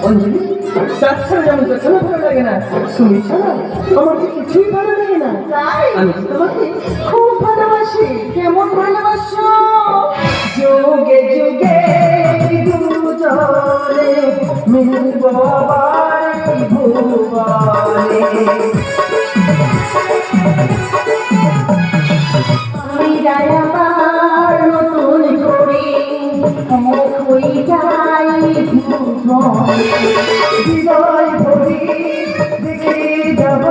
অঞ্জলি তাছাড়া যেমন তো ভালো লাগে না, তুমি ছাড়া আমার তো কিছুই ভালো লাগে না। তাই আমি তো তোমাকে খুব ভালোবাসি। কেমন ভালোবাসো? যুগে যুগে দুজনে মিলব আবার ভুবনে। আমি যাই আবার নতুন করে এক হয়ে যাই ভুবনে। হৃদয় ভরি দেখে যাব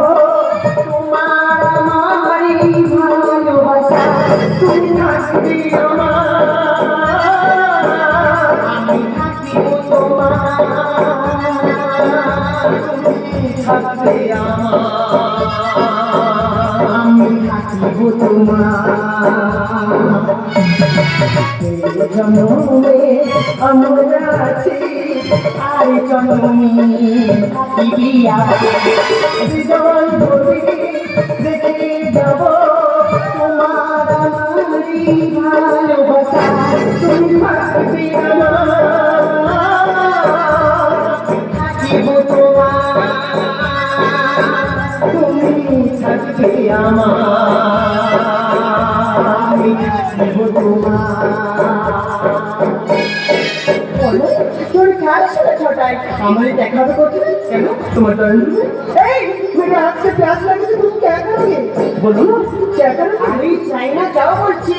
তোমার আমার এই ভালোবাসা। তুমি থাকবি আমার, আমি থাকিব তোমার। তুমি থাকবে আমার, আমি থাকিব তোমার। এই জন্মে আমরা আছি, আর জন্মে থাকিবি আবার। হৃদয় ভরি দেখে যাব তোমার আমার এই ভালোবাসা। তুমি থাকবি আমার, থাকিব তোমার। তুমি থাকবে আমার, আমি থাকিব তোমার। বলো তোর কার সাথে ছটায় আমার দেখা হবে করতে কেন? তোমার টার্ন এই मेरे हाथ से प्यास लगी तो तुम क्या करोगे? बोलो ना क्या करोगे? আমি চাই না, যাও বলছি।